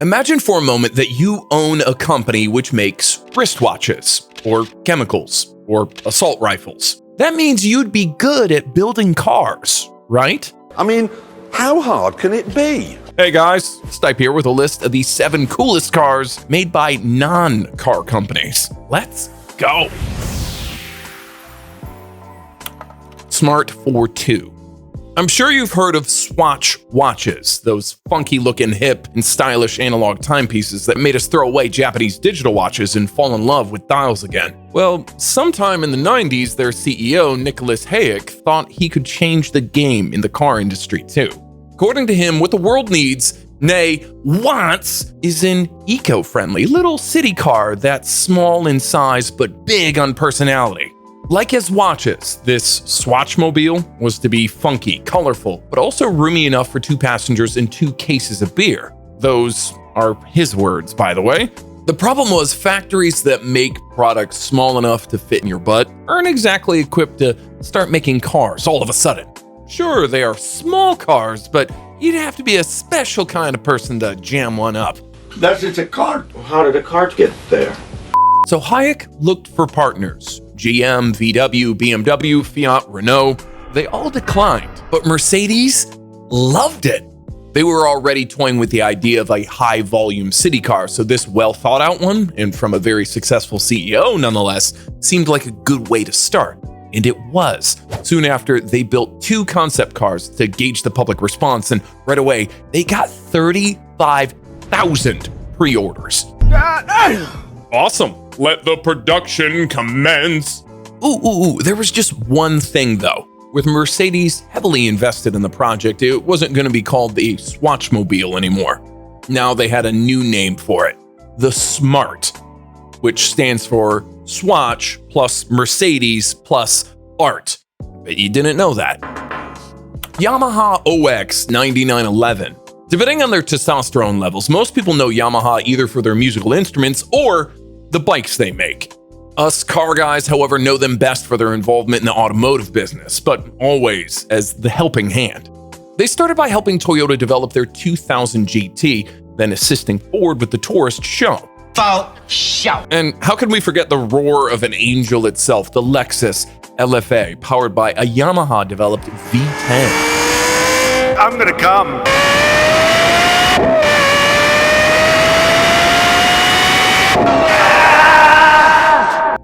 Imagine for a moment that you own a company which makes wristwatches, or chemicals, or assault rifles. That means you'd be good at building cars, right? I mean, how hard can it be? Hey guys, Stipe here with a list of the 7 coolest cars made by non-car companies. Let's go! Smart 42. I'm sure you've heard of Swatch watches, those funky looking hip and stylish analog timepieces that made us throw away Japanese digital watches and fall in love with dials again. Well, sometime in the 90s, their CEO, Nicholas Hayek, thought he could change the game in the car industry too. According to him, what the world needs, nay, wants, is an eco-friendly little city car that's small in size but big on personality. Like his watches, this Swatchmobile was to be funky, colorful, but also roomy enough for 2 passengers and 2 cases of beer. Those are his words, by the way. The problem was factories that make products small enough to fit in your butt aren't exactly equipped to start making cars all of a sudden. Sure, they are small cars, but you'd have to be a special kind of person to jam one up. That's just a cart. How did a cart get there? So Hayek looked for partners. GM, VW, BMW, Fiat, Renault, they all declined, but Mercedes loved it. They were already toying with the idea of a high-volume city car, so this well-thought-out one, and from a very successful CEO nonetheless, seemed like a good way to start. And it was. Soon after, they built 2 concept cars to gauge the public response, and right away, they got 35,000 pre-orders. Awesome. Let the production commence. Ooh, there was just one thing though. With Mercedes heavily invested in the project, it wasn't going to be called the Swatchmobile anymore. Now they had a new name for it, the Smart, which stands for Swatch plus Mercedes plus Art. Bet you didn't know that. Yamaha OX 9911. Depending on their testosterone levels, most people know Yamaha either for their musical instruments or the bikes they make. Us car guys, however, know them best for their involvement in the automotive business, but always as the helping hand. They started by helping Toyota develop their 2000 GT, then assisting Ford with the Tourist Show. And how can we forget the roar of an angel itself, the Lexus LFA, powered by a Yamaha-developed V10. I'm gonna come.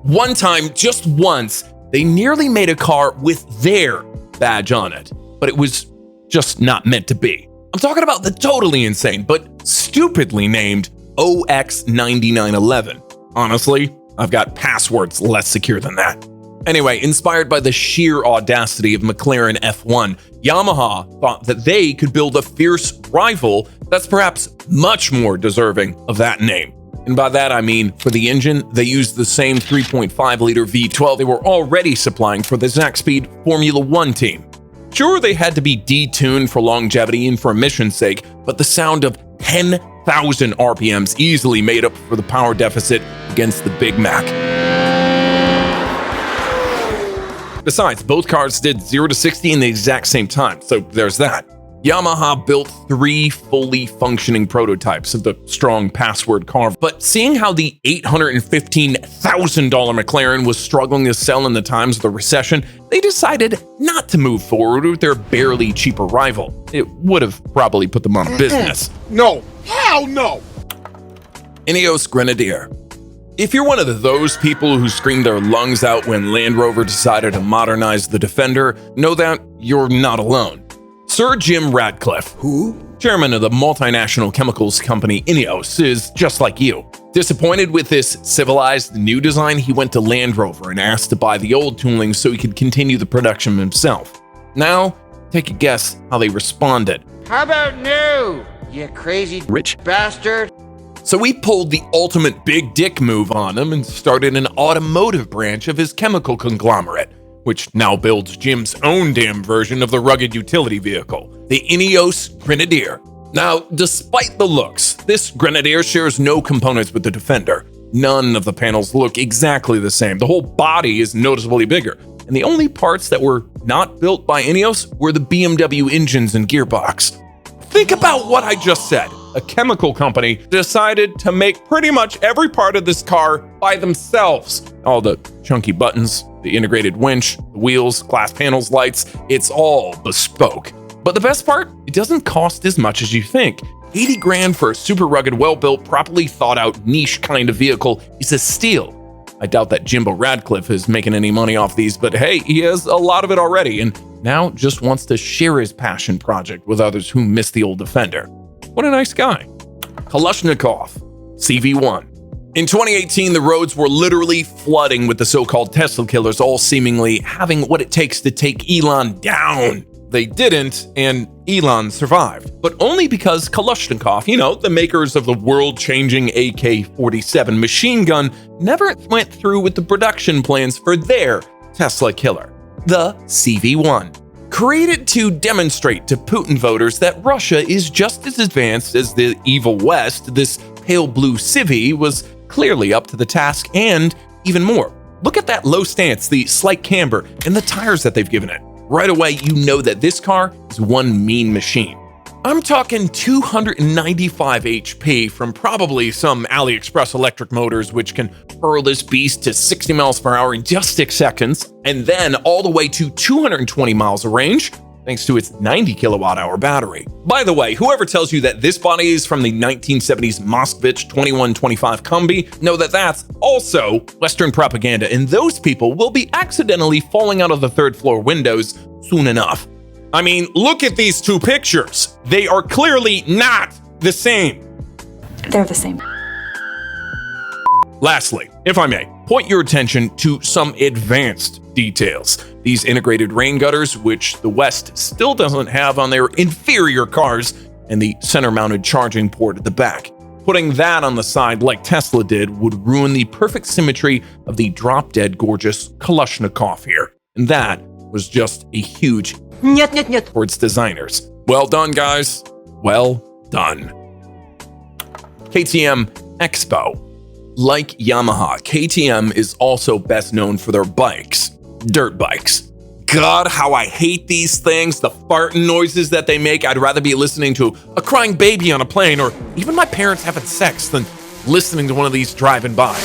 One time, just once, they nearly made a car with their badge on it, but it was just not meant to be. I'm talking about the totally insane, but stupidly named OX 9911. Honestly, I've got passwords less secure than that. Anyway, inspired by the sheer audacity of McLaren F1, Yamaha thought that they could build a fierce rival that's perhaps much more deserving of that name. And by that I mean, for the engine, they used the same 3.5-liter V12 they were already supplying for the Zack Speed Formula 1 team. Sure, they had to be detuned for longevity and for emission's sake, but the sound of 10,000 RPMs easily made up for the power deficit against the Big Mac. Besides, both cars did 0 to 60 in the exact same time, so there's that. Yamaha built 3 fully functioning prototypes of the strong password car, but seeing how the $815,000 McLaren was struggling to sell in the times of the recession, they decided not to move forward with their barely cheaper rival. It would have probably put them out of business. No. Hell no. Ineos Grenadier. If you're one of those people who screamed their lungs out when Land Rover decided to modernize the Defender, know that you're not alone. Sir Jim Ratcliffe, who? Chairman of the multinational chemicals company Ineos, is just like you. Disappointed with this civilized new design, he went to Land Rover and asked to buy the old tooling so he could continue the production himself. Now, take a guess how they responded. How about new, you crazy rich bastard? So he pulled the ultimate big dick move on him and started an automotive branch of his chemical conglomerate, which now builds Jim's own damn version of the rugged utility vehicle, the Ineos Grenadier. Now, despite the looks, this Grenadier shares no components with the Defender. None of the panels look exactly the same. The whole body is noticeably bigger, and the only parts that were not built by Ineos were the BMW engines and gearbox. Think about what I just said. a chemical company, decided to make pretty much every part of this car by themselves. All the chunky buttons, the integrated winch, the wheels, glass panels, lights, it's all bespoke. But the best part, it doesn't cost as much as you think. 80 grand for a super rugged, well-built, properly thought out niche kind of vehicle is a steal. I doubt that Jimbo Radcliffe is making any money off these, but hey, he has a lot of it already and now just wants to share his passion project with others who miss the old Defender. What a nice guy. Kalashnikov, CV1. In 2018, the roads were literally flooding with the so-called Tesla killers, all seemingly having what it takes to take Elon down. They didn't, and Elon survived, but only because Kalashnikov, the makers of the world-changing AK-47 machine gun, never went through with the production plans for their Tesla killer, the CV1. Created to demonstrate to Putin voters that Russia is just as advanced as the evil West, this pale blue civvy was clearly up to the task and even more. Look at that low stance, the slight camber, and the tires that they've given it. Right away, you know that this car is one mean machine. I'm talking 295 HP from probably some AliExpress electric motors, which can hurl this beast to 60 miles per hour in just 6 seconds, and then all the way to 220 miles of range, thanks to its 90 kilowatt hour battery. By the way, whoever tells you that this body is from the 1970s Moskvich 2125 Combi, know that that's also Western propaganda, and those people will be accidentally falling out of the third floor windows soon enough. I mean, look at these two pictures. They are clearly not the same. They're the same. Lastly, if I may, point your attention to some advanced details. These integrated rain gutters, which the West still doesn't have on their inferior cars, and the center-mounted charging port at the back. Putting that on the side like Tesla did would ruin the perfect symmetry of the drop-dead gorgeous Kalashnikov here. And that was just a huge for its designers. Well done, guys. Well done. KTM Expo. Like Yamaha, KTM is also best known for their bikes, dirt bikes. God, how I hate these things, the farting noises that they make. I'd rather be listening to a crying baby on a plane or even my parents having sex than listening to one of these driving by.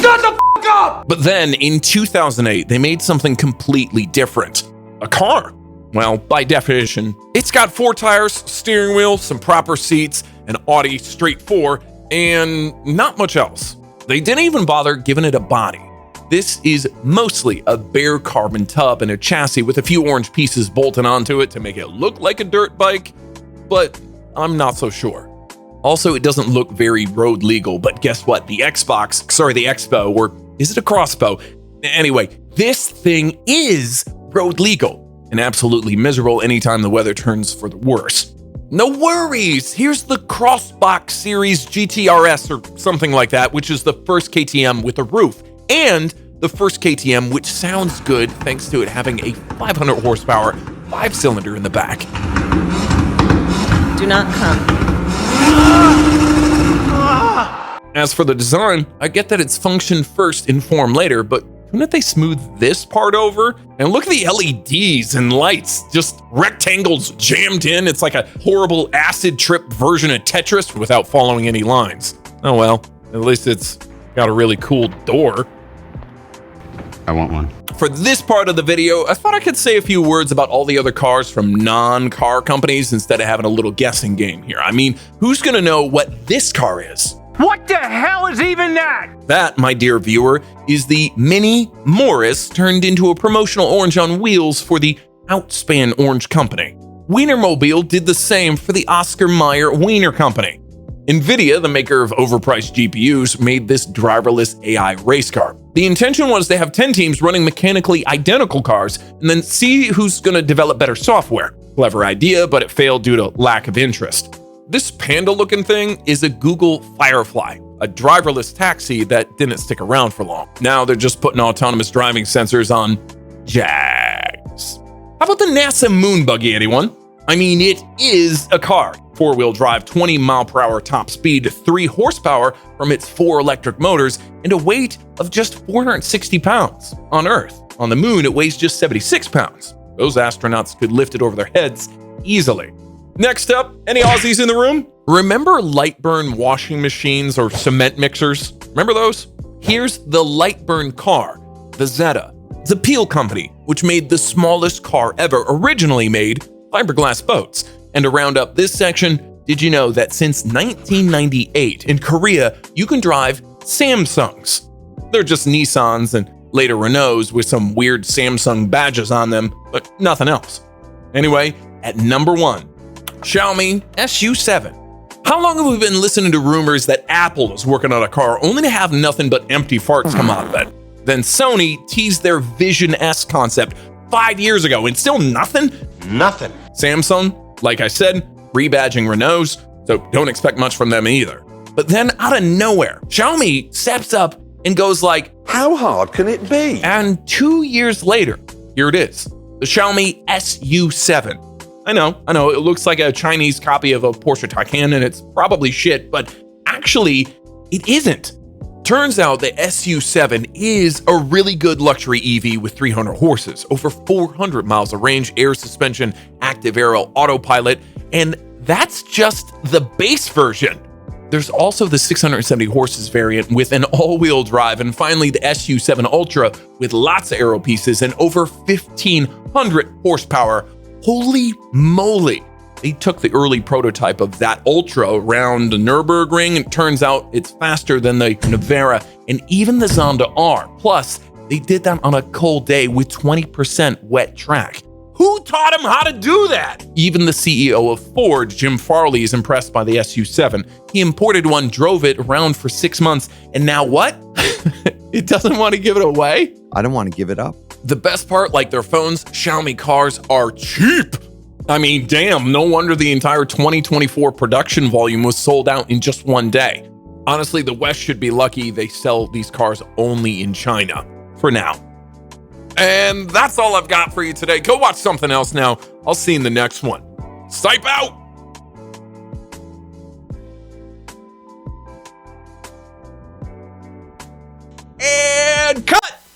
Shut the f*** up! But then in 2008, they made something completely different. A car. Well, by definition, it's got 4 tires, steering wheel, some proper seats, an Audi Straight 4, and not much else. They didn't even bother giving it a body. This is mostly a bare carbon tub and a chassis with a few orange pieces bolted onto it to make it look like a dirt bike, but I'm not so sure. Also, it doesn't look very road legal, but guess what? The Expo, or is it a crossbow? Anyway, this thing is road legal and absolutely miserable anytime the weather turns for the worse. No worries, here's the Crossbox Series GTRS or something like that, which is the first KTM with a roof, and the first KTM which sounds good thanks to it having a 500 horsepower 5-cylinder in the back. Do not come. As for the design, I get that it's function first, inform later, but couldn't they smooth this part over? And look at the LEDs and lights, just rectangles jammed in. It's like a horrible acid trip version of Tetris without following any lines. Oh well, at least it's got a really cool door. I want one. For this part of the video, I thought I could say a few words about all the other cars from non-car companies instead of having a little guessing game here. I mean, who's gonna know what this car is? What the hell is even that? That, my dear viewer, is the Mini Morris turned into a promotional orange on wheels for the Outspan Orange Company. Wienermobile did the same for the Oscar Mayer Wiener Company. NVIDIA, the maker of overpriced GPUs, made this driverless AI race car. The intention was to have 10 teams running mechanically identical cars and then see who's going to develop better software. Clever idea, but it failed due to lack of interest. This panda-looking thing is a Google Firefly, a driverless taxi that didn't stick around for long. Now they're just putting autonomous driving sensors on Jags. How about the NASA moon buggy, anyone? I mean, it is a car. 4-wheel drive, 20 mile per hour top speed, 3 horsepower from its 4 electric motors, and a weight of just 460 pounds on Earth. On the moon, it weighs just 76 pounds. Those astronauts could lift it over their heads easily. Next up, any Aussies in the room? Remember Lightburn washing machines or cement mixers? Remember those? Here's the Lightburn car, the Zeta. It's a Peel company, which made the smallest car ever, originally made fiberglass boats. And to round up this section, did you know that since 1998 in Korea, you can drive Samsungs? They're just Nissans and later Renaults with some weird Samsung badges on them, but nothing else. Anyway, at number 1, Xiaomi SU7. How long have we been listening to rumors that Apple is working on a car only to have nothing but empty farts come out of it? Then Sony teased their Vision S concept 5 years ago and still nothing? Nothing. Samsung, like I said, rebadging Renaults, so don't expect much from them either. But then out of nowhere, Xiaomi steps up and goes like, How hard can it be? and 2 years later, here it is, the Xiaomi SU7. I know, it looks like a Chinese copy of a Porsche Taycan and it's probably shit, but actually, it isn't. Turns out the SU7 is a really good luxury EV with 300 horses, over 400 miles of range, air suspension, active aero, autopilot, and that's just the base version. There's also the 670 horses variant with an all-wheel drive, and finally the SU7 Ultra with lots of aero pieces and over 1,500 horsepower. Holy moly! They took the early prototype of that Ultra around the Nürburgring, and turns out it's faster than the Nevera and even the Zonda R. Plus, they did that on a cold day with 20% wet track. Who taught him how to do that? Even the CEO of Ford, Jim Farley, is impressed by the SU7. He imported one, drove it around for 6 months, and now what? It doesn't want to give it away? I don't want to give it up. The best part, like their phones, Xiaomi cars are cheap. I mean, damn, no wonder the entire 2024 production volume was sold out in just one day. Honestly, the West should be lucky they sell these cars only in China, for now. And that's all I've got for you today. Go watch something else now. I'll see you in the next one. Sipe out! And cut!